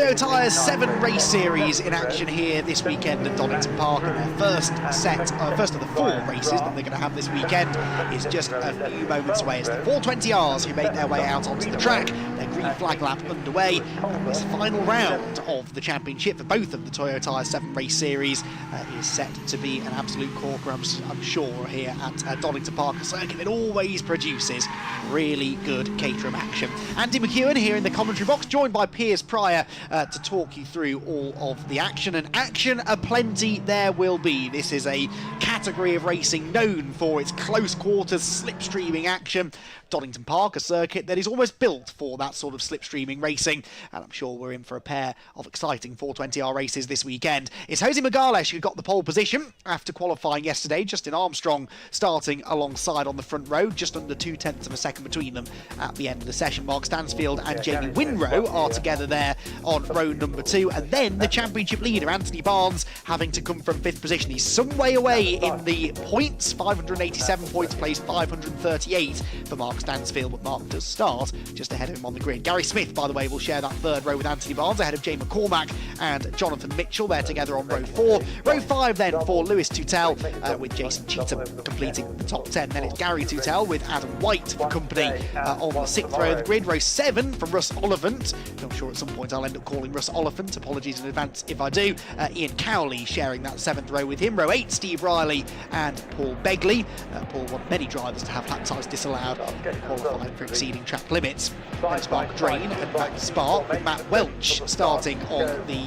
Toyo Tyres 7 race series in action here this weekend at Donington Park, and their first of the 4 races that they're going to have this weekend is just a few moments away. It's the 420Rs who make their way out onto the track. Their green flag lap underway, and this final round of the championship for both of the Toyo Tyres 7 race series is set to be an absolute corker, I'm sure, here at Donington Park, a circuit that always produces really good Caterham action. Andy McEwen here in the commentary box, joined by Piers Pryor to talk you through all of the action, and action aplenty there will be. This is a category of racing known for its close quarters slipstreaming action. Donington Park, a circuit that is almost built for that sort of slipstreaming racing, and I'm sure we're in for a pair of exciting 420R races this weekend. It's Jose Magales who got the pole position after qualifying yesterday. Justin Armstrong starting alongside on the front row, just under 0.2 of a second between them at the end of the session. Mark Stansfield and Jamie Winrow are together there on row number 2, and then the championship leader Anthony Barnes having to come from 5th position. He's some way away in the points, 587 points, placed 538 for Mark Stansfield, but Mark does start just ahead of him on the grid. Gary Smith, by the way, will share that 3rd row with Anthony Barnes ahead of Jay McCormack and Jonathan Mitchell. They're together on row 4. Row 5 then for Lewis Tutel with Jason Cheetham completing the top 10. Then it's Gary Tutel with Adam White for company on the 6th row of the grid. Row 7 for Russ Oliphant. I'm sure at some point I'll end up calling Russ Oliphant. Apologies in advance if I do. Ian Cowley sharing that 7th row with him. Row 8, Steve Riley and Paul Begley. Paul wants many drivers to have lap times disallowed qualifying for exceeding track limits. There's Mark Drain and Matt Spark with Matt Welch starting on the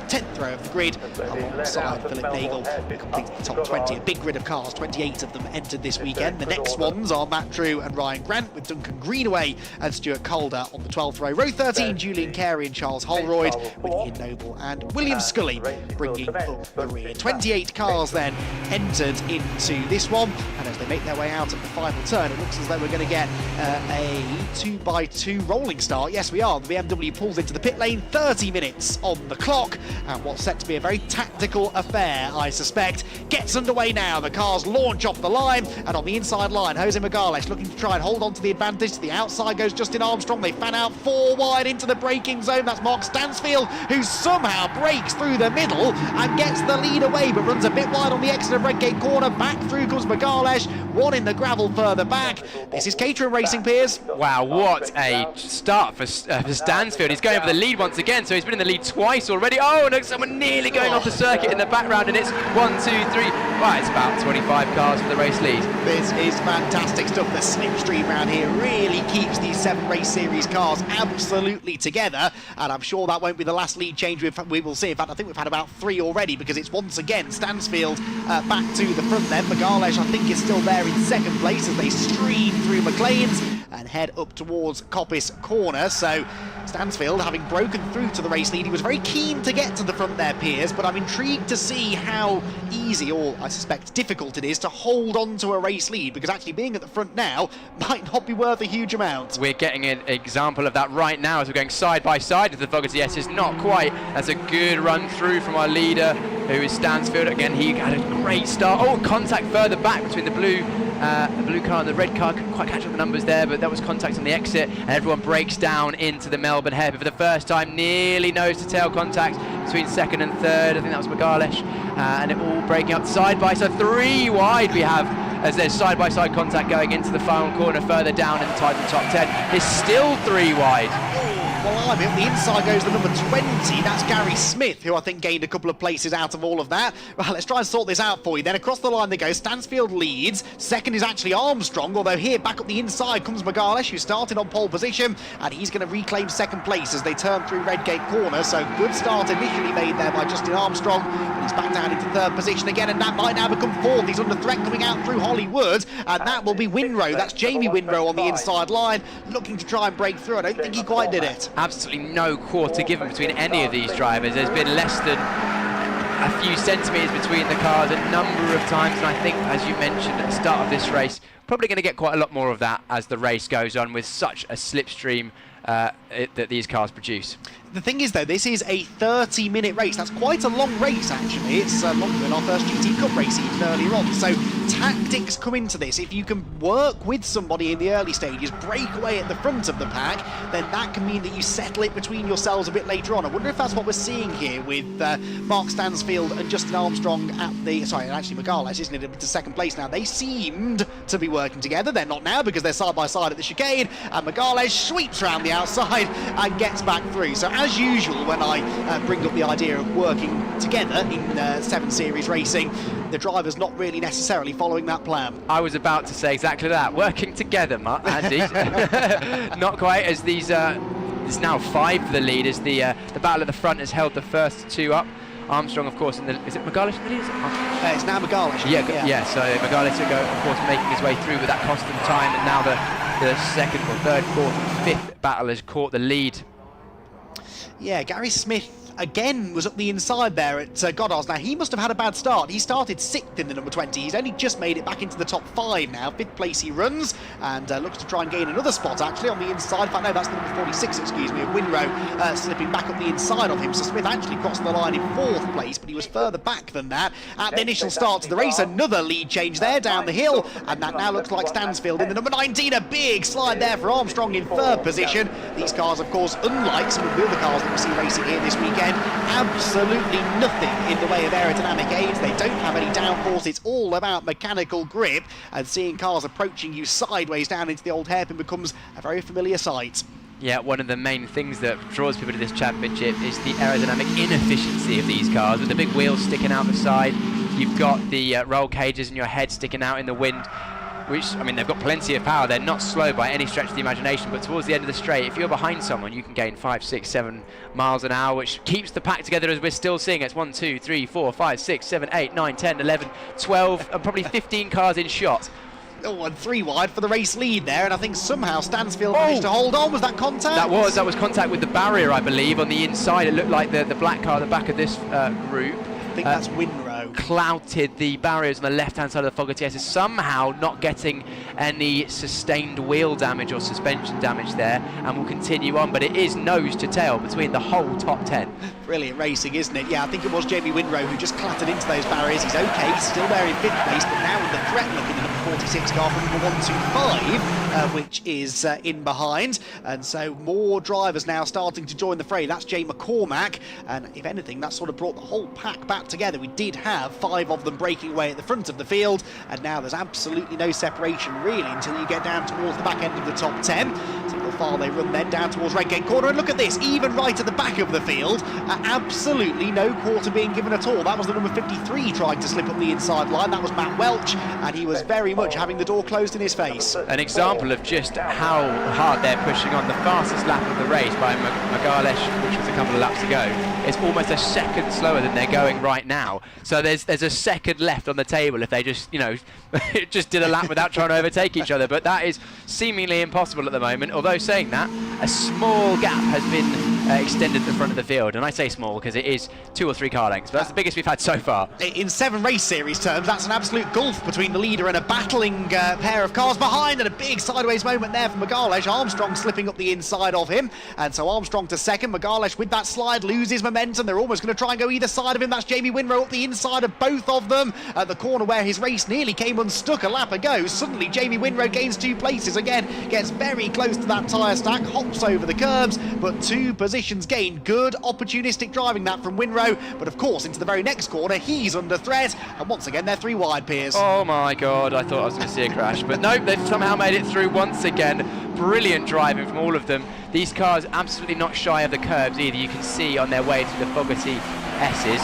10th row of the grid alongside Philip Nagel, who completed the top 20. A big grid of cars, 28 of them entered this weekend. The next ones are Matt Drew and Ryan Grant with Duncan Greenaway and Stuart Calder on the 12th row. Row 13, Julian Carey and Charles Holroyd with Ian Noble and William Scully bringing up the rear. 28 cars then entered into this one, and as they make their way out at the final turn, it looks as though we're going to get a 2x2 rolling start. Yes, we are. The BMW pulls into the pit lane, 30 minutes on the clock, and what's set to be a very tactical affair, I suspect, gets underway now. The cars launch off the line, and on the inside line, Jose Magales looking to try and hold on to the advantage. To the outside goes Justin Armstrong. They fan out 4 wide into the braking zone. That's Mark Stansfield, who somehow breaks through the middle and gets the lead away, but runs a bit wide on the exit of Redgate corner. Back through comes Magales, one in the gravel further back. This is Caterham Racing, Piers. Wow, what a start for Stansfield. He's going over the lead once again, so he's been in the lead twice already. Oh, and someone nearly going off the circuit in the background, and it's 1, 2, 3. Right, it's about 25 cars for the race lead. This is fantastic stuff. The slipstream round here really keeps these 7 race series cars absolutely together, and I'm sure that won't be the last lead change we will see. In fact, I think we've had about 3 already, because it's once again Stansfield back to the front then. Magales, I think, is still there in 2nd place as they stream through McLean's and head up towards Coppice Corner. So Stansfield, having broken through to the race lead, he was very keen to get to the front there, Piers, but I'm intrigued to see how easy, or I suspect difficult, it is to hold on to a race lead, because actually being at the front now might not be worth a huge amount. We're getting an example of that right now as we're going side by side with the Fogarty S's. Not quite. That's a good run through from our leader, who is Stansfield. Again, he had a great start. Oh, contact further back between the blue car and the red car. Couldn't quite catch up the numbers there, but that was contact on the exit, and everyone breaks down into the Melbourne head. For the first time, nearly nose-to-tail contact between 2nd and 3rd. I think that was Magales, and it all breaking up side by side. 3 wide we have as there's side-by-side contact going into the final corner further down inside the top 10. It's still 3 wide. Well, I'm in. The inside goes to number 20. That's Gary Smith, who I think gained a couple of places out of all of that. Well, let's try and sort this out for you. Then across the line they go. Stansfield leads. 2nd is actually Armstrong, although here back up the inside comes Magales, who started on pole position, and he's going to reclaim 2nd place as they turn through Redgate corner. So good start initially made there by Justin Armstrong, but he's back down into 3rd position again, and that might now become 4th. He's under threat coming out through Hollywood, and that will be Winrow. That's Jamie Winrow on the inside line, looking to try and break through. I don't think he quite did it. Absolutely no quarter given between any of these drivers. There's been less than a few centimetres between the cars a number of times, and I think, as you mentioned at the start of this race, probably going to get quite a lot more of that as the race goes on, with such a slipstream that these cars produce. The thing is, though, this is a 30-minute race. That's quite a long race, actually. It's longer than our first GT Cup race even earlier on. So tactics come into this. If you can work with somebody in the early stages, break away at the front of the pack, then that can mean that you settle it between yourselves a bit later on. I wonder if that's what we're seeing here with Mark Stansfield and Justin Armstrong at the... Sorry, actually Megales, isn't it, into second place now. They seemed to be working together. They're not now because they're side by side at the chicane, and Megales sweeps around the outside and gets back through. So as usual, when I bring up the idea of working together in 7 Series racing, the driver's not really necessarily following that plan. I was about to say exactly that. Working together, Andy. Not quite, as these... There's now 5 for the lead, as the battle at the front has held the first 2 up. Armstrong, of course, in the... Is it Megales in the lead? It's now Megales. Yeah, so Megales, of course, making his way through, but that cost him time, and now the second or third, fourth, and 5th battle has caught the lead. Yeah, Gary Smith again was up the inside there at Goddard's. Now, he must have had a bad start. He started 6th in the number 20. He's only just made it back into the top 5 now. 5th place he runs, and looks to try and gain another spot, actually, on the inside. In fact, no, that's the number 46, excuse me, of Winrow slipping back up the inside of him. So Smith actually crossed the line in 4th place, but he was further back than that. At the initial start to the race, another lead change there down the hill, and that now looks like Stansfield in the number 19. A big slide there for Armstrong in 3rd position. These cars, of course, unlike some of the other cars that we see racing here this weekend, absolutely nothing in the way of aerodynamic aids. They don't have any downforce. It's all about mechanical grip, and seeing cars approaching you sideways down into the old hairpin becomes a very familiar sight. Yeah, one of the main things that draws people to this championship is the aerodynamic inefficiency of these cars, with the big wheels sticking out the side. You've got the roll cages and your head sticking out in the wind, which, I mean, they've got plenty of power. They're not slow by any stretch of the imagination, but towards the end of the straight, if you're behind someone, you can gain 5, 6, 7 miles an hour, which keeps the pack together, as we're still seeing. It's 1, 2, 3, 4, 5, 6, 7, 8, 9, 10, 11, 12, and probably 15 cars in shot. Oh, and 3 wide for the race lead there, and I think somehow Stansfield managed to hold on. Was that contact? That was contact with the barrier, I believe, on the inside. It looked like the black car at the back of this group. I think that's Winrow. Clouted the barriers on the left-hand side of the Fogarty S, is somehow not getting any sustained wheel damage or suspension damage there, and will continue on, but it is nose to tail between the whole top 10. Brilliant racing, isn't it? Yeah, I think it was Jamie Winrow who just clattered into those barriers. He's okay, he's still there in 5th place, but now with the threat looking at number 46 car from number 125, which is in behind, and so more drivers now starting to join the fray. That's Jay McCormack, and if anything, that sort of brought the whole pack back together. We did have 5 of them breaking away at the front of the field, and now there's absolutely no separation really until you get down towards the back end of the top 10. See how far they run then down towards Redgate Corner, and look at this, even right at the back of the field, absolutely no quarter being given at all. That was the number 53 trying to slip up the inside line. That was Matt Welch, and he was very much having the door closed in his face. An example of just how hard they're pushing on. The fastest lap of the race by Megales, which was a couple of laps ago, is almost a second slower than they're going right now. So there's a second left on the table if they just, just did a lap without trying to overtake each other. But that is seemingly impossible at the moment. Although saying that, a small gap has been extended at the front of the field, and I say small because it is 2 or 3 car lengths, but that's the biggest we've had so far. In 7 race series terms, that's an absolute gulf between the leader and a battling pair of cars behind, and a big sideways moment there for Megales. Armstrong slipping up the inside of him, and so Armstrong to second. Megales with that slide loses momentum. They're almost going to try and go either side of him. That's Jamie Winrow up the inside of both of them at the corner where his race nearly came unstuck a lap ago. Suddenly Jamie Winrow gains 2 places again, gets very close to that tyre stack, hops over the curbs, but 2 positions gained. Good opportunistic driving that from Winrow, but of course into the very next corner he's under threat, and once again they're 3 wide, Piers. Oh my god, I thought I was going to see a crash, but no, they've somehow made it through once again. Brilliant driving from all of them. These cars absolutely not shy of the curbs either. You can see on their way to the Fogarty S's.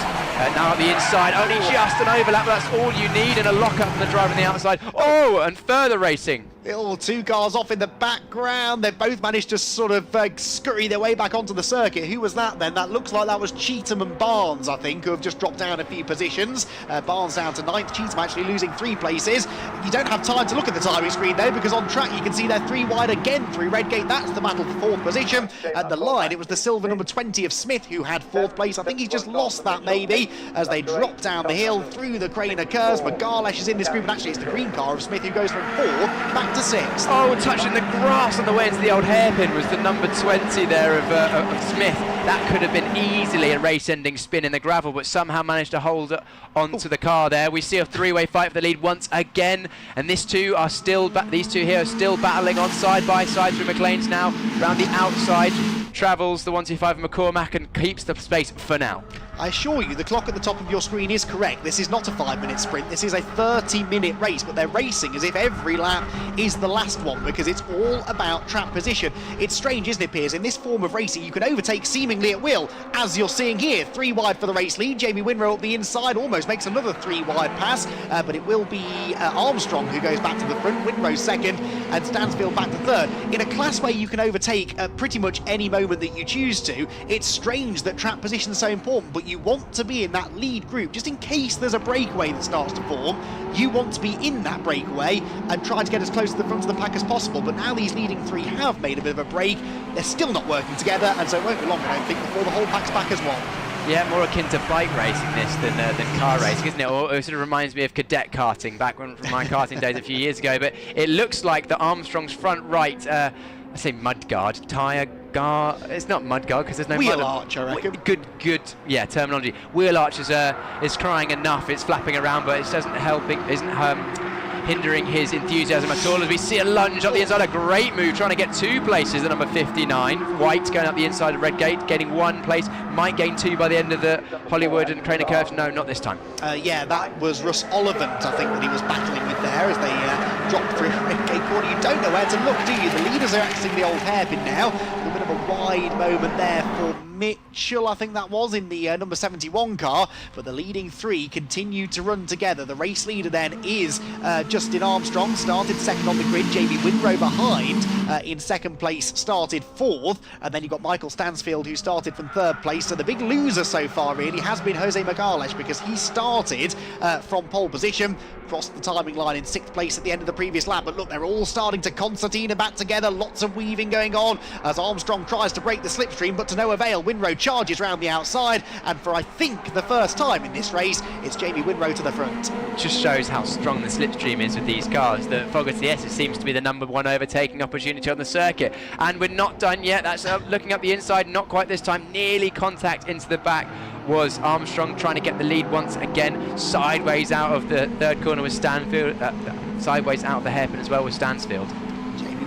Now on the inside, only just an overlap, but that's all you need, and a lock-up from the driver on the outside. Oh, and further racing. All 2 cars off in the background. They both managed to sort of scurry their way back onto the circuit. Who was that then? That looks like that was Cheatham and Barnes, I think, who have just dropped down a few positions. Barnes down to 9th, Cheatham actually losing 3 places. You don't have time to look at the timing screen though, because on track you can see they're 3 wide again through Redgate. That's the battle for 4th position. At the line, it was the silver number 20 of Smith who had 4th place. I think he's just lost that maybe as they drop down the hill through the Craner curves. Megales is in this group, and actually it's the green car of Smith who goes from 4th back into 6th. Oh, touching the grass on the way into the old hairpin was the number 20 there of Smith. That could have been easily a race-ending spin in the gravel, but somehow managed to hold onto the car there. We see a three-way fight for the lead once again, and these two here are still battling on side by side through McLean's now. Round the outside travels the 125 of McCormack and keeps the space for now. I assure you, the clock at the top of your screen is correct. This is not a 5-minute sprint. This is a 30-minute race, but they're racing as if every lap is the last one because it's all about track position. It's strange, isn't it, Piers? In this form of racing, you can overtake seemingly at will, as you're seeing here. 3 wide for the race lead. Jamie Winrow up the inside, almost makes another 3 wide pass, but it will be Armstrong who goes back to the front. Winrow second, and Stansfield back to third. In a class where you can overtake at pretty much any moment that you choose to, it's strange that track position is so important, but you want to be in that lead group just in case there's a breakaway that starts to form. You want to be in that breakaway and try to get as close to the front of the pack as possible, but now these leading 3 have made a bit of a break. They're still not working together, and so it won't be long, I don't think, before the whole pack's back as one. Yeah, more akin to bike racing this than car racing, isn't it? Or it sort of reminds me of cadet karting back from my karting days a few years ago, but it looks like the Armstrong's front right, I say mudguard, tyre guard, it's not mudguard because there's no wheel mud. arch, I reckon. Good, yeah, terminology. Wheel arch is crying enough, it's flapping around, but it isn't hindering his enthusiasm at all as we see a lunge up the inside. A great move, trying to get 2 places, the number 59. White going up the inside of Redgate, getting 1 place, might gain 2 by the end of the Hollywood and Craner Curves. No, not this time. Yeah, that was Russ Ollivant, I think, that he was battling with there as they dropped through Redgate corner. You don't know where to look, do you? The leaders are accessing the old hairpin now. A bit of a wide moment there for Mitchell, I think that was, in the number 71 car, but the leading 3 continued to run together. The race leader then is Justin Armstrong, started second on the grid. Jamie Winrow behind in second place, started 4th, and then you've got Michael Stansfield who started from 3rd place. So the big loser so far really has been Jose Magales because he started from pole position, crossed the timing line in 6th place at the end of the previous lap. But look, they're all starting to concertina back together, lots of weaving going on as Armstrong tries to break the slipstream, but to no avail. Winrow charges round the outside, and for I think the first time in this race, it's Jamie Winrow to the front. Just shows how strong the slipstream is with these cars. The Fogarty S seems to be the number 1 overtaking opportunity on the circuit, and we're not done yet. That's looking up the inside, not quite this time. Nearly contact into the back was Armstrong, trying to get the lead once again. Sideways out of the 3rd corner with Stansfield, sideways out of the hairpin as well with Stansfield.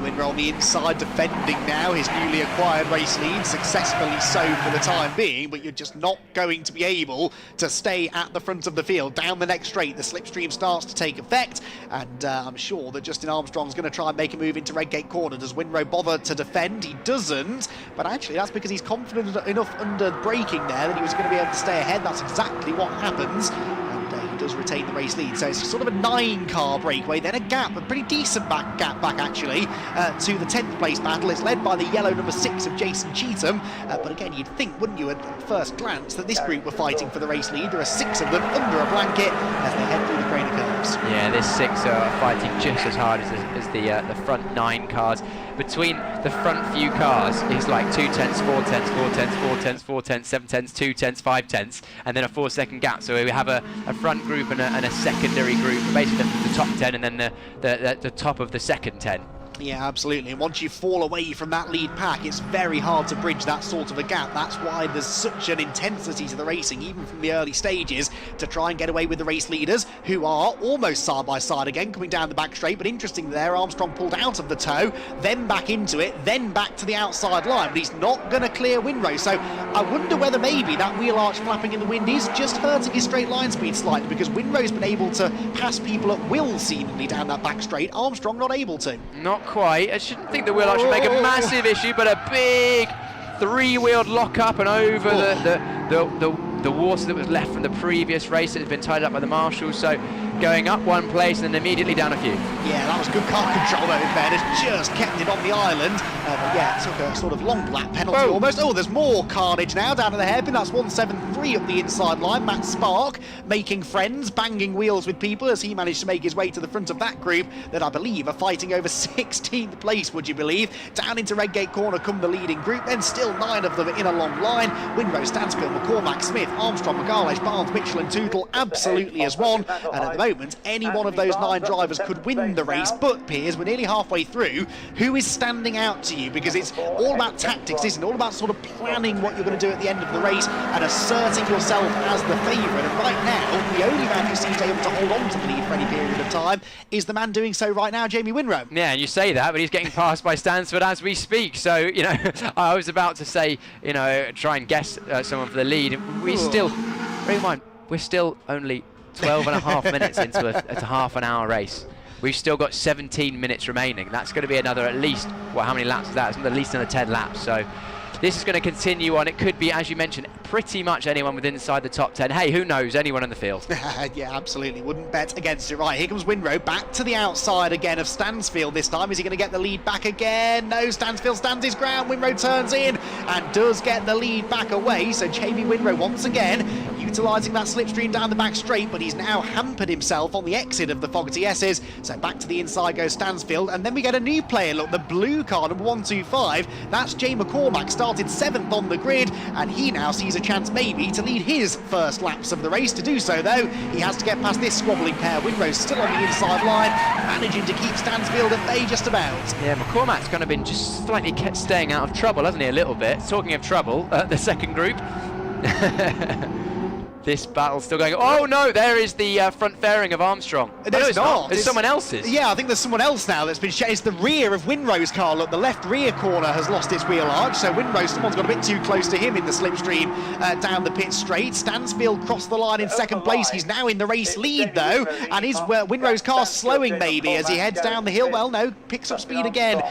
Winrow on the inside, defending now his newly acquired race lead, successfully so for the time being, but you're just not going to be able to stay at the front of the field. Down the next straight, the slipstream starts to take effect, and I'm sure that Justin Armstrong's going to try and make a move into Redgate corner. Does Winrow bother to defend? He doesn't, but actually that's because he's confident enough under braking there that he was going to be able to stay ahead. That's exactly what happens. He does retain the race lead, so it's sort of a 9-car breakaway, then a gap, a pretty decent gap back actually, to the 10th place battle. It's led by the yellow number 6 of Jason Cheetham, but again, you'd think, wouldn't you, at first glance, that this group were fighting for the race lead. There are 6 of them under a blanket as they head through the Craner Curves. Yeah, this 6 are fighting just as hard as the front 9 cars. Between the front few cars is like 2 tenths, 4 tenths, 4 tenths, 4 tenths, 4 tenths, 7 tenths, 2 tenths, 5 tenths, and then a 4-second gap. So we have a front group and a secondary group, basically the top 10 and then the top of the second 10. Yeah, absolutely. And once you fall away from that lead pack, it's very hard to bridge that sort of a gap. That's why there's such an intensity to the racing, even from the early stages, to try and get away with the race leaders, who are almost side by side again, coming down the back straight. But interesting there, Armstrong pulled out of the toe, then back into it, then back to the outside line. But he's not going to clear Winrow. So I wonder whether maybe that wheel arch flapping in the wind is just hurting his straight line speed slightly, because Winrow's been able to pass people at will seemingly down that back straight. Armstrong not able to. Not quite. I shouldn't think the wheel arch should make a massive issue, but a big 3-wheeled lock up and over the water that was left from the previous race that had been tied up by the marshals. So going up 1 place and then immediately down a few. Yeah, that was good car control though, in fairness. Just kept it on the island. But yeah, it took a sort of long lap penalty almost. Oh, there's more carnage now down at the hairpin. That's 173 up the inside line. Matt Spark making friends, banging wheels with people as he managed to make his way to the front of that group that I believe are fighting over 16th place, would you believe? Down into Redgate corner come the leading group. Then still 9 of them in a long line. Winrow, Stansfield, McCormack, Smith, Armstrong, Magales, Barnes, Mitchell and Tootle absolutely as one. And at the moment, any one of those 9 drivers could win the race. But, Piers, we're nearly halfway through. Who is standing out to you? Because it's all about tactics, isn't it? All about sort of planning what you're going to do at the end of the race and asserting yourself as the favourite. And right now, the only man who seems able to hold on to the lead for any period of time is the man doing so right now, Jamie Winrow. Yeah, and you say that, but he's getting passed by Stansford as we speak. So, you know, I was about to say, you know, try and guess someone for the lead. We still, bear in mind, we're still only 12 and a half minutes into a half an hour race. We've still got 17 minutes remaining. That's going to be another at least, well, how many laps is that? It's at least another 10 laps. So this is going to continue on. It could be, as you mentioned, pretty much anyone within inside the top 10. Hey, who knows? Anyone in the field. Yeah, absolutely. Wouldn't bet against it. Right, here comes Winrow back to the outside again of Stansfield this time. Is he going to get the lead back again? No, Stansfield stands his ground. Winrow turns in and does get the lead back away. So Jamie Winrow once again utilising that slipstream down the back straight, but he's now hampered himself on the exit of the Fogarty S's. So back to the inside goes Stansfield, and then we get a new player. Look, the blue car, number 125. That's Jay McCormack, started 7th on the grid, and he now sees a chance maybe to lead his first laps of the race. To do so, though, he has to get past this squabbling pair. Winrow's still on the inside line, managing to keep Stansfield at bay just about. Yeah, McCormack's kind of been just slightly kept staying out of trouble, hasn't he, a little bit? Talking of trouble, the second group. This battle's still going. Oh no, there is the front fairing of Armstrong. No, it's not. It's someone else's. Yeah, I think there's someone else now that's been It's the rear of Winrow's car. Look, the left rear corner has lost its wheel arch, so Winrow, someone's got a bit too close to him in the slipstream down the pit straight. Stansfield crossed the line in second place. He's now in the race lead though, and is Winrow's car slowing maybe as he heads down the hill? Well, no, picks up speed again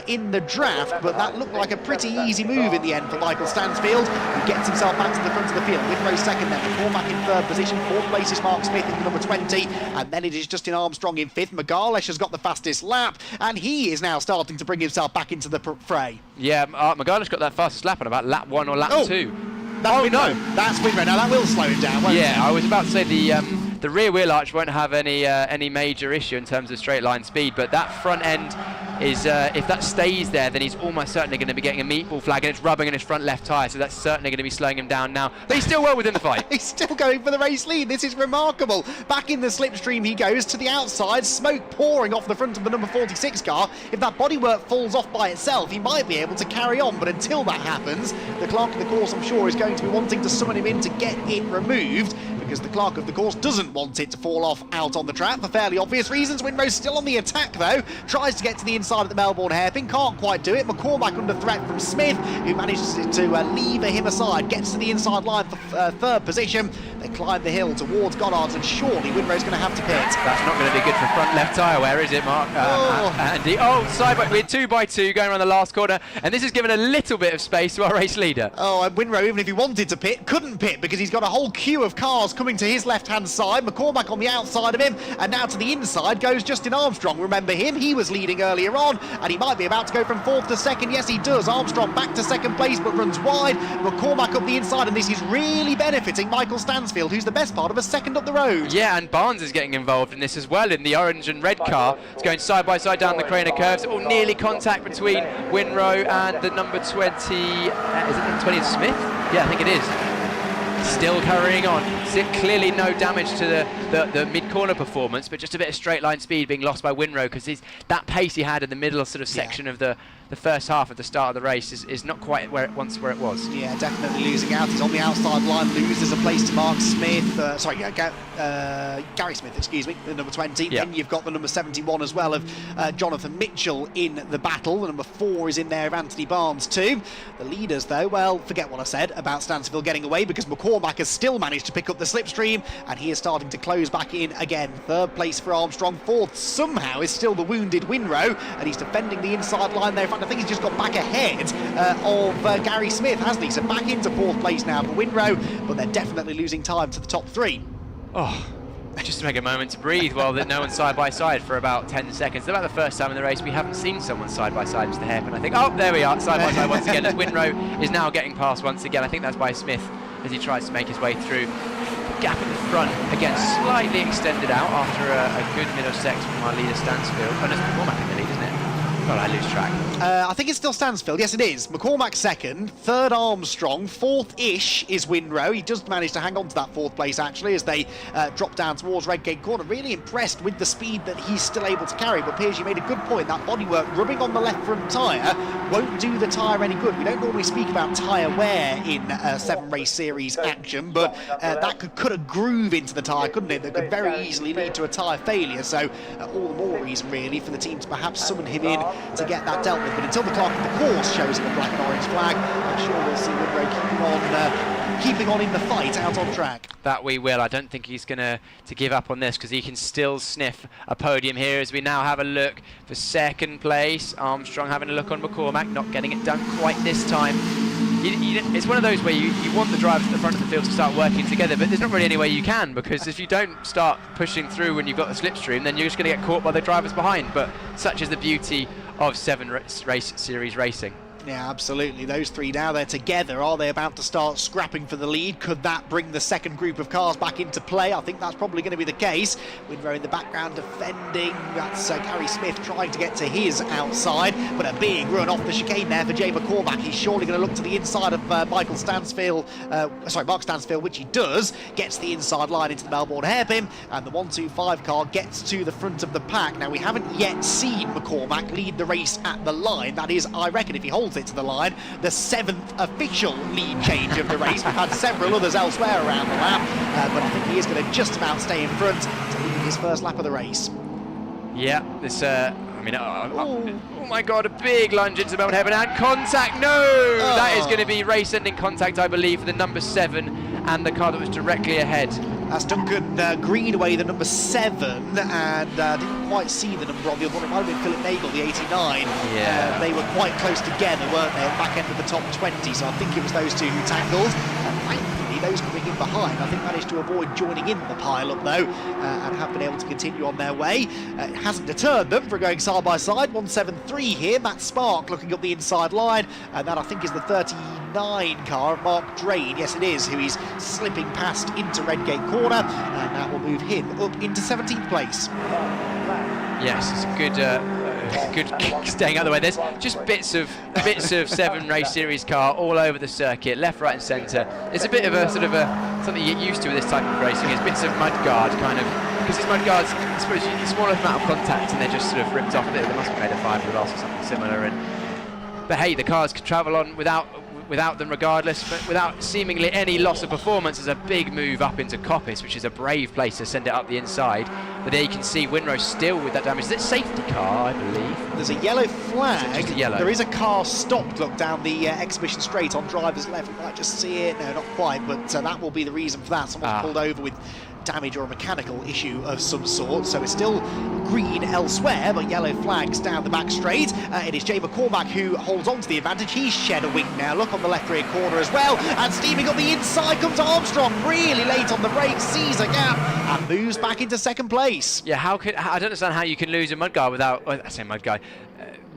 in the draft, but that looked like a pretty easy move in the end for Michael Stansfield, who gets himself back to the front of the field. Winrow's second then, McCormack in third position, fourth place is Mark Smith in number 20, and then it is Justin Armstrong in fifth. Magalesh has got the fastest lap, and he is now starting to bring himself back into the fray. Yeah, Magalesh got that fastest lap on about lap 1 or lap 2. No, that's Winrow. Now that will slow him down, won't it? Yeah, I was about to say the rear wheel arch won't have any major issue in terms of straight line speed, but that front end is, if that stays there, then he's almost certainly going to be getting a meatball flag, and it's rubbing in his front left tyre, so that's certainly going to be slowing him down now. But he's still well within the fight. He's still going for the race lead. This is remarkable. Back in the slipstream he goes to the outside, smoke pouring off the front of the number 46 car. If that bodywork falls off by itself, he might be able to carry on, but until that happens, the clerk of the course, I'm sure, is going to be wanting to summon him in to get it removed, because the clerk of the course doesn't want it to fall off out on the track for fairly obvious reasons. Winrow's still on the attack though, tries to get to the inside of the Melbourne hairpin, can't quite do it. McCormack under threat from Smith, who manages to lever him aside, gets to the inside line for third position. They climb the hill towards Goddard's, and surely Winrow's going to have to pit. That's not going to be good for front left tyre wear, is it, Mark? Andy. Oh, side by, we're 2 by 2 going around the last corner, and this has given a little bit of space to our race leader. Oh, and Winrow, even if he wanted to pit, couldn't pit because he's got a whole queue of cars coming to his left-hand side. McCormack on the outside of him, and now to the inside goes Justin Armstrong. Remember him, he was leading earlier on, and he might be about to go from fourth to second. Yes, he does. Armstrong back to second place, but runs wide. McCormack up the inside, and this is really benefiting Michael Stansfield, who's the best part of a second up the road. Yeah, and Barnes is getting involved in this as well, in the orange and red car. It's going side by side down the Craner curves. Oh, nearly contact between Winrow and the number 20, is it 20 Smith? Yeah, I think it is. Still carrying on. Clearly no damage to the mid-corner performance, but just a bit of straight line speed being lost by Winrow, because that pace he had in the middle sort of section of the first half at the start of the race is not quite where it was. Yeah, definitely losing out. He's on the outside line, loses a place to Mark Smith. Gary Smith, excuse me, the number 20. Yep. Then you've got the number 71 as well of Jonathan Mitchell in the battle. The number 4 is in there of Anthony Barnes too. The leaders, though, well, forget what I said about Stansfield getting away, because McCormack has still managed to pick up the slipstream, and he is starting to close back in again. Third place for Armstrong. Fourth somehow is still the wounded Winrow, and he's defending the inside line there. In fact, I think he's just got back ahead of Gary Smith, hasn't he? So back into fourth place now for Winrow, but they're definitely losing time to the top 3. Oh, just to make a moment to breathe while no one's side by side for about 10 seconds. It's about the first time in the race we haven't seen someone side by side into the hairpin. I think, oh, there we are, side by side once again, as Winrow is now getting past once again. I think that's by Smith as he tries to make his way through. Gap at the front, again, slightly extended out after a good Middlesex from our leader Stansfield. Oh, no, it's McCormack in the lead, isn't it? God, I lose track. I think it's still Stansfield. Yes, it is. McCormack second, third Armstrong, fourth-ish is Winrow. He does manage to hang on to that fourth place, actually, as they drop down towards Redgate Corner. Really impressed with the speed that he's still able to carry. But Piers, you made a good point. That bodywork rubbing on the left front tyre won't do the tyre any good. We don't normally speak about tyre wear in 7-race series action, but that could cut a groove into the tyre, couldn't it? That could very easily lead to a tyre failure. So all the more reason, really, for the team to perhaps summon him in to get that dealt with. But until the clock of the course shows him the black and orange flag, I'm sure we'll see Winrow keeping on in the fight out on track. That we will. I don't think he's going to give up on this, because he can still sniff a podium here as we now have a look for second place. Armstrong having a look on McCormack, not getting it done quite this time. It's one of those where you want the drivers at the front of the field to start working together, but there's not really any way you can, because if you don't start pushing through when you've got the slipstream, then you're just going to get caught by the drivers behind. But such is the beauty of 7-race series racing. Yeah, absolutely. Those three now, they're together. Are they about to start scrapping for the lead? Could that bring the second group of cars back into play? I think that's probably going to be the case. Winrow in the background defending. That's Gary Smith trying to get to his outside, but a big run off the chicane there for Jay McCormack. He's surely going to look to the inside of Mark Stansfield, which he does. Gets the inside line into the Melbourne hairpin, and the 125 car gets to the front of the pack. Now, we haven't yet seen McCormack lead the race at the line. That is, I reckon, if he holds it to the line, the 7th official lead change of the race. We've had several others elsewhere around the lap, but I think he is going to just about stay in front to lead his first lap of the race. Yeah, this, oh my God, a big lunge into the Melbourne hairpin, and contact, no! That is going to be race-ending contact, I believe, for the number 7 and the car that was directly ahead. That's Duncan Greenaway, the number 7, and didn't quite see the number on the other one. It might have been Philip Nagel, the 89. Yeah. They were quite close together, weren't they, at the back end of the top 20, so I think it was those two who tangled. Thankfully, those coming in behind, I think, managed to avoid joining in the pile-up, though, and have been able to continue on their way. It hasn't deterred them from going side by side. 173 here, Matt Spark looking up the inside line, and that, I think, is the 39 car, Mark Drain. Yes, it is, who he's slipping past into Redgate Corner, and that will move him up into 17th place. Yes, it's a good staying out of the way. There's just bits of 7-race series car all over the circuit, left, right and centre. It's a bit of a something you get used to with this type of racing. It's bits of mudguard kind of, because these mudguards, I suppose, it's small amount of contact and they're just sort of ripped off a bit. They must be made of fiberglass or something similar. But hey, the cars can travel on without them regardless, but without seemingly any loss of performance. There's a big move up into Coppice, which is a brave place to send it up the inside. But there you can see Winrow still with that damage. Is it safety car, I believe? There's a yellow flag. Just a yellow. There is a car stopped, look, down the exhibition straight on driver's left. We might just see it. No, not quite, but that will be the reason for that. Someone's pulled over with damage or a mechanical issue of some sort, so it's still green elsewhere, but yellow flags down the back straight. It is Jay McCormack who holds on to the advantage. He's shed a wing now, look on the left rear corner as well, and steaming up the inside comes Armstrong, really late on the brakes, sees a gap, and moves back into second place. Yeah, I don't understand how you can lose a mudguard without, I say mudguard,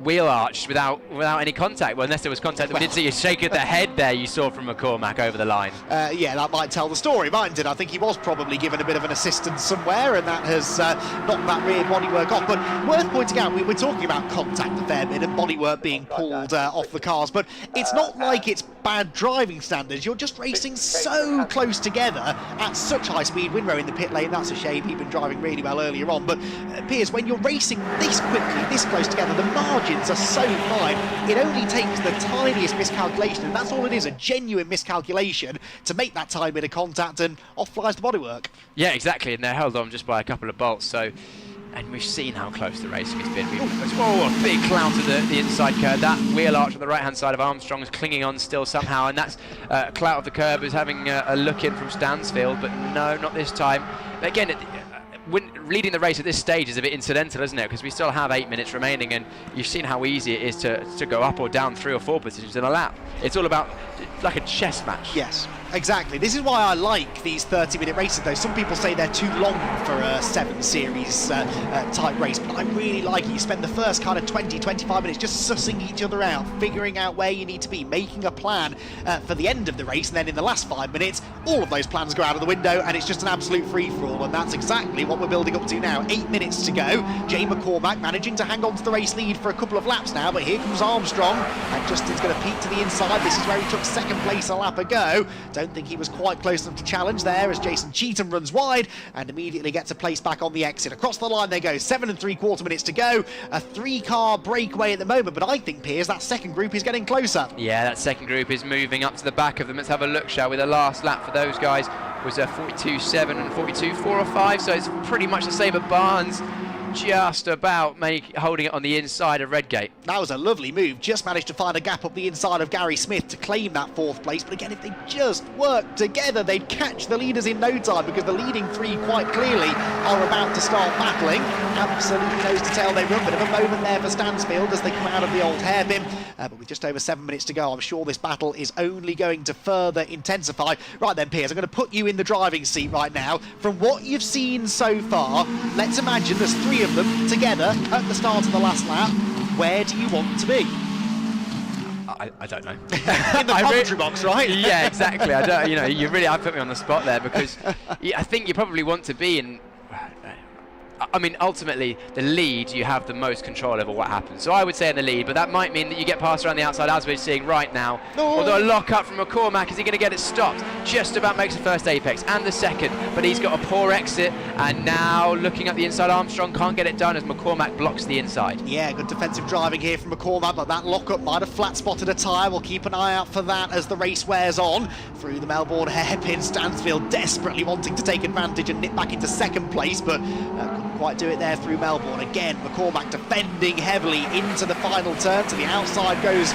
wheel arch without any contact. Well, unless there was contact, we did see a shake of the head there you saw from McCormack over the line. Yeah, that might tell the story, mightn't it? I think he was probably given a bit of an assistance somewhere, and that has knocked that rear bodywork off. But worth pointing out, we're talking about contact a fair bit and bodywork being pulled off the cars, but it's not like it's bad driving standards. You're just racing so close together at such high speed. Winrow in the pit lane, that's a shame. He'd been driving really well earlier on, but Piers, when you're racing this quickly, this close together, the margins are so fine. It only takes the tiniest miscalculation, and that's all it is, a genuine miscalculation, to make that tiny bit of contact, and off flies the bodywork. Yeah, exactly, and they're held on just by a couple of bolts. So, and we've seen how close the racing has been. A big clout of the inside curve. That wheel arch on the right-hand side of Armstrong is clinging on still somehow, and that's clout of the curb is having a look in from Stansfield, but no, not this time. Again, leading the race at this stage is a bit incidental, isn't it? Because we still have 8 minutes remaining, and you've seen how easy it is to go up or down 3 or 4 positions in a lap. It's all about like a chess match. Yes. Exactly. This is why I like these 30-minute races, though. Some people say they're too long for a 7 series type race, but I really like it. You spend the first kind of 20, 25 minutes just sussing each other out, figuring out where you need to be, making a plan for the end of the race, and then in the last 5 minutes, all of those plans go out of the window, and it's just an absolute free-for-all, and that's exactly what we're building up to now. 8 minutes to go. Jay McCormack managing to hang on to the race lead for a couple of laps now, but here comes Armstrong, and Justin's going to peek to the inside. This is where he took second place a lap ago. Don't think he was quite close enough to challenge there as Jason Cheetham runs wide and immediately gets a place back on the exit. Across the line they go, 7 3/4 minutes to go. A 3-car breakaway at the moment, but I think, Piers, that second group is getting closer. Yeah, that second group is moving up to the back of them. Let's have a look, shall we? The last lap for those guys was a 42.7 and 42.4 or 5, so it's pretty much the same, but Barnes just about holding it on the inside of Redgate. That was a lovely move. Just managed to find a gap up the inside of Gary Smith to claim that 4th place. But again, if they just worked together, they'd catch the leaders in no time, because the leading 3 quite clearly are about to start battling. Absolutely nose to tail they run. Bit of a moment there for Stansfield as they come out of the old hairpin. But with just over 7 minutes to go, I'm sure this battle is only going to further intensify. Right then, Piers, I'm going to put you in the driving seat right now. From what you've seen so far, let's imagine there's 3 of them together at the start of the last lap. Where do you want to be? I don't know. In the commentary box, right? Yeah, exactly. I don't. You know, you really have put me on the spot there, because I think you probably want to be in. I mean, ultimately, the lead, you have the most control over what happens. So I would say in the lead, but that might mean that you get passed around the outside, as we're seeing right now. Oh. Although a lock-up from McCormack, is he going to get it stopped? Just about makes the first apex, and the second, but he's got a poor exit, and now looking at the inside, Armstrong can't get it done as McCormack blocks the inside. Yeah, good defensive driving here from McCormack, but that lock-up might have flat-spotted a tyre. We'll keep an eye out for that as the race wears on. Through the Melbourne hairpin, Stansfield desperately wanting to take advantage and nip back into second place, but couldn't quite do it there through Melbourne. Again, McCormack defending heavily into the final turn. To the outside goes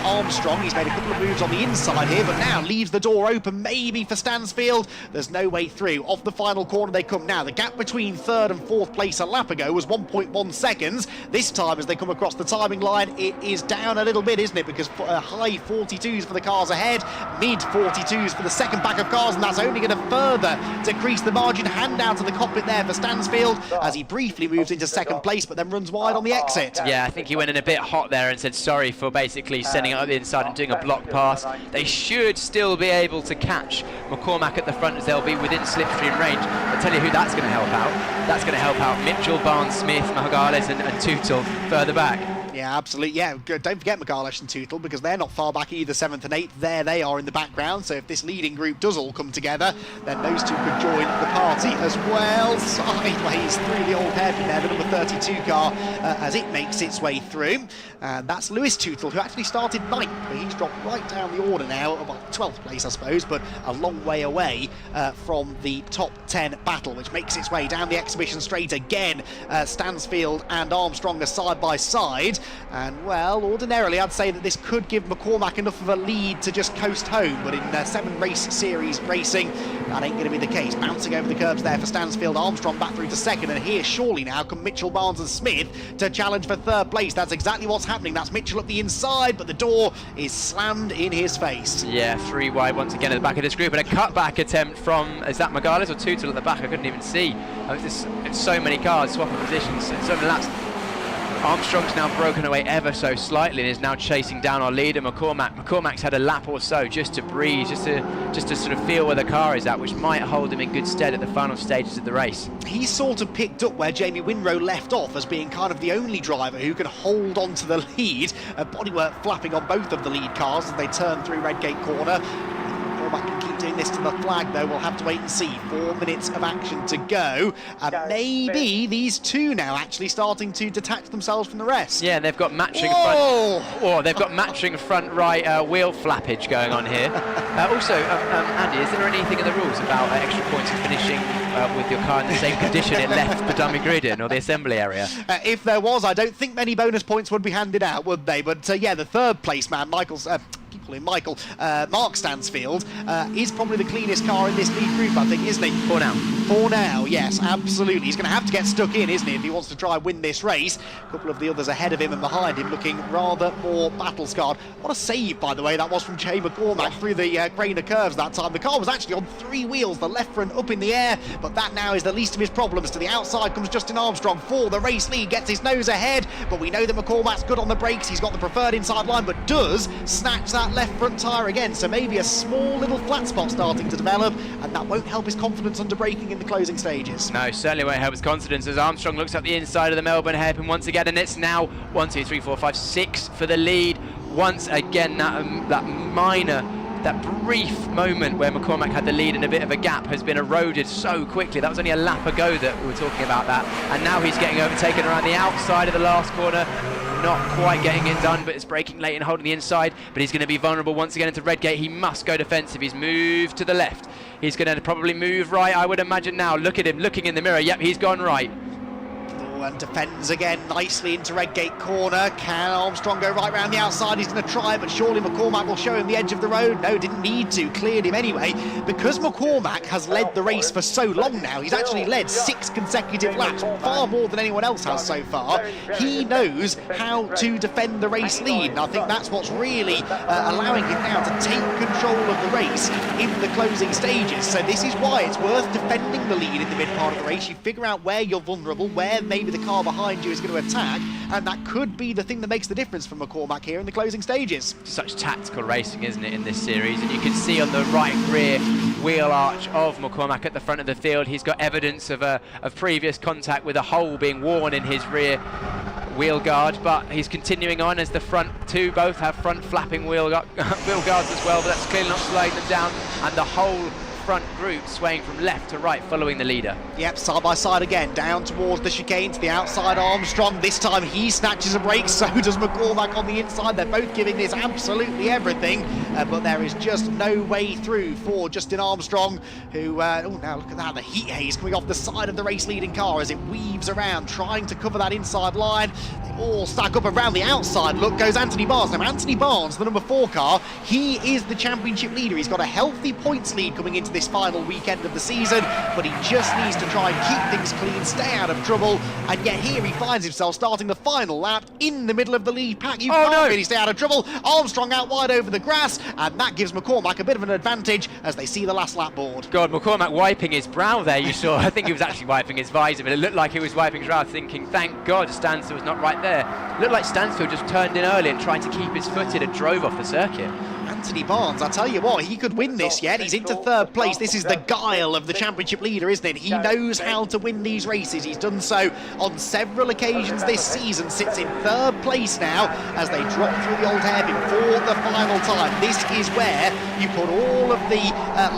Armstrong. He's made a couple of moves on the inside here, but now leaves the door open maybe for Stansfield. There's no way through. Off the final corner they come now. The gap between 3rd and 4th place a lap ago was 1.1 seconds. This time, as they come across the timing line, it is down a little bit, isn't it? Because high 42s for the cars ahead, mid 42s for the second pack of cars, and that's only going to further decrease the margin. Hand out to the cockpit there for Stansfield as he briefly moves into second place, but then runs wide on the exit. Yeah, I think he went in a bit hot there and said sorry for basically sending it up the inside and doing a block pass. They should still be able to catch McCormack at the front, as they'll be within slipstream range. I'll tell you who that's going to help out. That's going to help out Mitchell, Barnes, Smith, Mahagales and Tootle further back. Yeah, absolutely. Yeah, don't forget Magalish and Tootle, because they're not far back either, 7th and 8th. There they are in the background. So if this leading group does all come together, then those two could join the party as well. Sideways through the old hairpin there, the number 32 car, as it makes its way through. And that's Lewis Tootle, who actually started 9th, but he's dropped right down the order now, about 12th place, I suppose, but a long way away from the top 10 battle, which makes its way down the exhibition straight again. Stansfield and Armstrong are side by side. And, well, ordinarily I'd say that this could give McCormack enough of a lead to just coast home, but in 7 race series racing, that ain't going to be the case. Bouncing over the curbs there for Stansfield. Armstrong back through to 2nd, and here surely now come Mitchell, Barnes and Smith to challenge for 3rd place. That's exactly what's happening. That's Mitchell up the inside, but the door is slammed in his face. Yeah, 3 wide once again at the back of this group, and a cutback attempt from, is that Magales or Tootle at the back? I couldn't even see. It's so many cars swapping positions, so many laps. Armstrong's now broken away ever so slightly and is now chasing down our leader, McCormack. McCormack's had a lap or so just to breathe, just to sort of feel where the car is at, which might hold him in good stead at the final stages of the race. He sort of picked up where Jamie Winrow left off as being kind of the only driver who can hold on to the lead. Bodywork flapping on both of the lead cars as they turn through Redgate corner. McCormack can keep doing this to the flag, though. We'll have to wait and see. 4 minutes of action to go. And maybe these two now actually starting to detach themselves from the rest. Yeah, they've got matching they've got matching front right wheel flappage going on here. Also, Andy, is there anything in the rules about extra points for finishing with your car in the same condition it left the dummy grid in, or the assembly area? If there was, I don't think many bonus points would be handed out, would they? But yeah, the 3rd place man, Mark Stansfield, is probably the cleanest car in this lead group, I think, isn't he? For now. For now, yes, absolutely. He's going to have to get stuck in, isn't he, if he wants to try and win this race. A couple of the others ahead of him and behind him looking rather more battle-scarred. What a save, by the way, that was from Jay McCormack through the grain of curves that time. The car was actually on 3 wheels, the left front up in the air, but that now is the least of his problems. To the outside comes Justin Armstrong for the race lead, gets his nose ahead, but we know that McCormack's good on the brakes. He's got the preferred inside line, but does snatch that left front tyre again, so maybe a small little flat spot starting to develop, and that won't help his confidence under braking in the closing stages. No, certainly won't help his confidence as Armstrong looks up the inside of the Melbourne hairpin once again, and it's now 1, 2, 3, 4, 5, 6 for the lead. Once again, that brief moment where McCormack had the lead and a bit of a gap has been eroded so quickly. That was only a lap ago that we were talking about that, and now he's getting overtaken around the outside of the last corner. Not quite getting it done, but it's braking late and holding the inside, but he's going to be vulnerable once again into Redgate. He must go defensive. He's moved to the left. He's going to probably move right, I would imagine now. Look at him looking in the mirror. Yep, he's gone right. And defends again nicely into Redgate corner. Can Armstrong go right round the outside? He's going to try, but surely McCormack will show him the edge of the road. No, didn't need to, cleared him anyway. Because McCormack has led the race for so long now, he's actually led 6 consecutive laps, far more than anyone else has so far. He knows how to defend the race lead, and I think that's what's really allowing him now to take control of the race in the closing stages. So this is why it's worth defending the lead in the mid part of the race. You figure out where you're vulnerable, where maybe the car behind you is going to attack, and that could be the thing that makes the difference for McCormack here in the closing stages. Such tactical racing, isn't it, in this series? And you can see on the right rear wheel arch of McCormack at the front of the field, he's got evidence of previous contact with a hole being worn in his rear wheel guard, but he's continuing on as the front two both have front flapping wheel guards as well, but that's clearly not slowing them down, and the whole front group swaying from left to right following the leader. Yep, side by side again, down towards the chicane to the outside. Armstrong, this time he snatches a break, so does McCormack on the inside. They're both giving this absolutely everything, but there is just no way through for Justin Armstrong, who, oh, now look at that, the heat haze coming off the side of the race leading car as it weaves around, trying to cover that inside line. They all stack up around the outside. Look, goes Anthony Barnes. Now, Anthony Barnes, the number 4 car, he is the championship leader. He's got a healthy points lead coming into this final weekend of the season, but he just needs to try and keep things clean, stay out of trouble, and yet here he finds himself starting the final lap in the middle of the lead pack. You can't really stay out of trouble. Armstrong out wide over the grass, and that gives McCormack a bit of an advantage as they see the last lap board. God, McCormack wiping his brow there, you saw. I think he was actually wiping his visor, but it looked like he was wiping his brow, thinking, thank God Stansfield's not right there. It looked like Stansfield just turned in early and tried to keep his foot in and drove off the circuit. Anthony Barnes, I tell you what, he could win this yet. He's into 3rd place. This is the guile of the championship leader, isn't it? He knows how to win these races. He's done so on several occasions this season. Sits in 3rd place now as they drop through the old hairpin for the final time. This is where you put all of the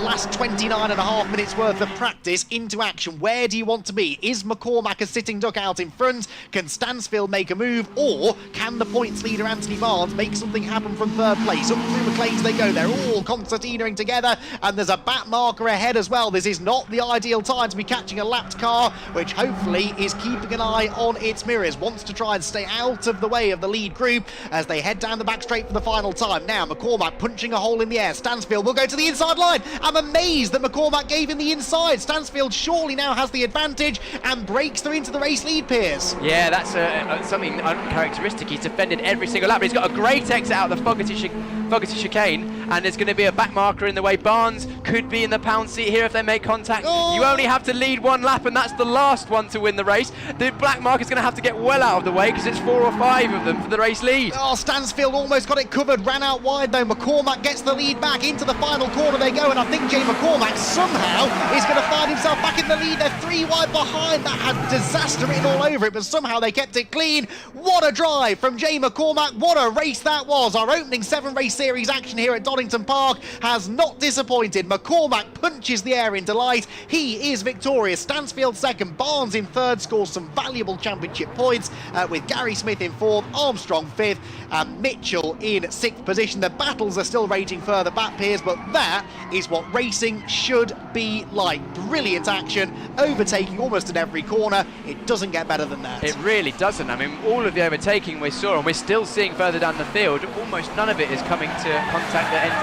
last 29.5 minutes worth of practice into action. Where do you want to be? Is McCormack a sitting duck out in front? Can Stansfield make a move? Or can the points leader Anthony Barnes make something happen from 3rd place? Up through McLean's they go. They're all concertinaing together, and there's a back marker ahead as well. This is not the ideal time to be catching a lapped car, which hopefully is keeping an eye on its mirrors. Wants to try and stay out of the way of the lead group as they head down the back straight for the final time. Now McCormack punching a hole in the air. Stansfield will go to the inside line. I'm amazed that McCormack gave him the inside. Stansfield surely now has the advantage and breaks through into the race lead, Piers. Yeah, that's something uncharacteristic. He's defended every single lap, but he's got a great exit out of the Fogarty chicane, and there's going to be a back marker in the way. Barnes could be in the pound seat here if they make contact. You only have to lead 1 lap, and that's the last one to win the race. The black marker's going to have to get well out of the way because it's 4 or 5 of them for the race lead. Oh, Stansfield almost got it covered, ran out wide though. McCormack gets the lead back. Into the final corner they go, and I think Jay McCormack somehow is going to find himself back in the lead. They're 3 wide behind. That had disaster written all over it, but somehow they kept it clean. What a drive from Jay McCormack. What a race that was. Our opening 7 race series action here at Donington Park has not disappointed. McCormack punches the air in delight. He is victorious. Stansfield 2nd, Barnes in 3rd, scores some valuable championship points with Gary Smith in 4th, Armstrong 5th, and Mitchell in 6th position. The battles are still raging further back, Piers, but that is what racing should be like. Brilliant action, overtaking almost at every corner. It doesn't get better than that. It really doesn't. I mean, all of the overtaking we saw, and we're still seeing further down the field, almost none of it is coming having to contact that ends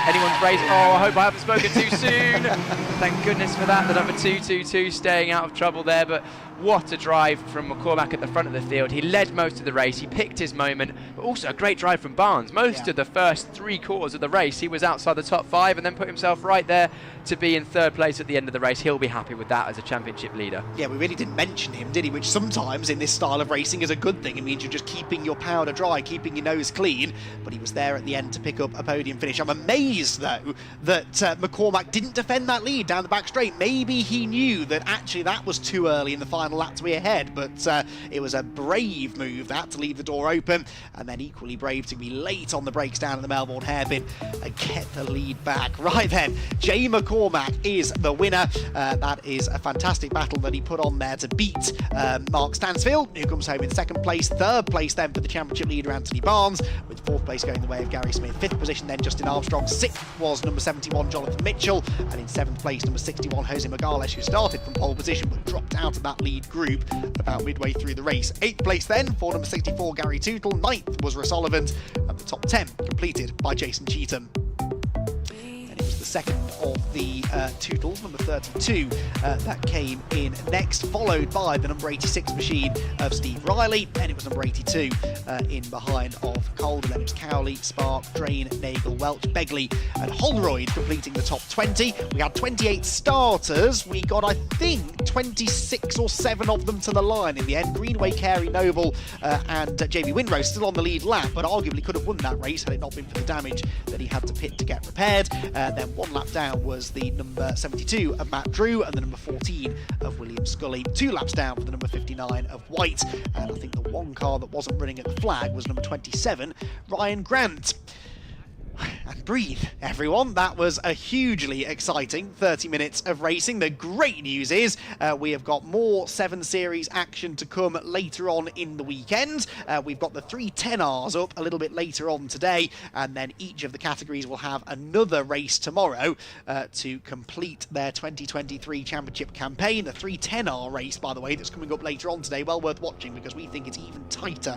anyone's race. Oh, I hope I haven't spoken too soon. Thank goodness for that. The number 222 staying out of trouble there, but what a drive from McCormack at the front of the field. He led most of the race, he picked his moment, but also a great drive from Barnes. Most of the first 3/4 of the race, he was outside the top 5 and then put himself right there to be in 3rd place at the end of the race. He'll be happy with that as a championship leader. Yeah, we really didn't mention him, did he? Which sometimes in this style of racing is a good thing. It means you're just keeping your powder dry, keeping your nose clean, but he was there at the end to pick up a podium finish. I'm amazed, though, that McCormack didn't defend that lead down the back straight. Maybe he knew that actually that was too early in the final lap to be ahead, but it was a brave move, that, to leave the door open, and then equally brave to be late on the brakes down at the Melbourne hairpin and get the lead back. Right then, Jay McCormack is the winner. That is a fantastic battle that he put on there to beat Mark Stansfield, who comes home in 2nd place. 3rd place then for the championship leader Anthony Barnes, with 4th place going the way of Gary Smith. 5th position then Justin Armstrong. 6th was number 71 Jonathan Mitchell, and in 7th place number 61 Jose Magales, who started from pole position but dropped out of that lead group about midway through the race. 8th place then for number 64 Gary Tootle. 9th was Russ Ollivant, and the top 10 completed by Jason Cheetham. And it was the second of the Tootles, number 32, that came in next, followed by the number 86 machine of Steve Riley, and it was number 82 in behind of Calder. Then it was Cowley, Spark, Drain, Nagel, Welch, Begley and Holroyd completing the top 20. We had 28 starters. We got, I think, 26 or 7 of them to the line in the end. Greenway, Carey, Noble and JB Winrose still on the lead lap, but arguably could have won that race had it not been for the damage that he had to pit to get repaired. Then 1 lap down was the number 72 of Matt Drew and the number 14 of William Scully. 2 laps down for the number 59 of White, and I think the one car that wasn't running at the flag was number 27, Ryan Grant. And breathe, everyone. That was a hugely exciting 30 minutes of racing. The great news is we have got more 7 Series action to come later on in the weekend. We've got the 310Rs up a little bit later on today, and then each of the categories will have another race tomorrow to complete their 2023 championship campaign. The 310R race, by the way, that's coming up later on today, well worth watching, because we think it's even tighter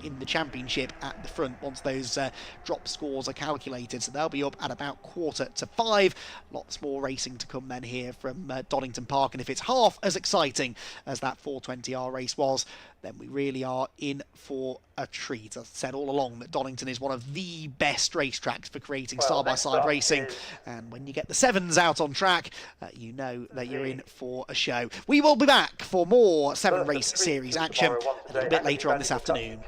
in the championship at the front once those drop scores are calculated. So they'll be up at about 4:45. Lots more racing to come then here from Donington Park, and if it's half as exciting as that 420R race was, then we really are in for a treat. I've said all along that Donington is one of the best racetracks for creating side-by-side racing, and when you get the 7s out on track, you know that you're in for a show. We will be back for more 7 Race Series action a little bit later on this afternoon.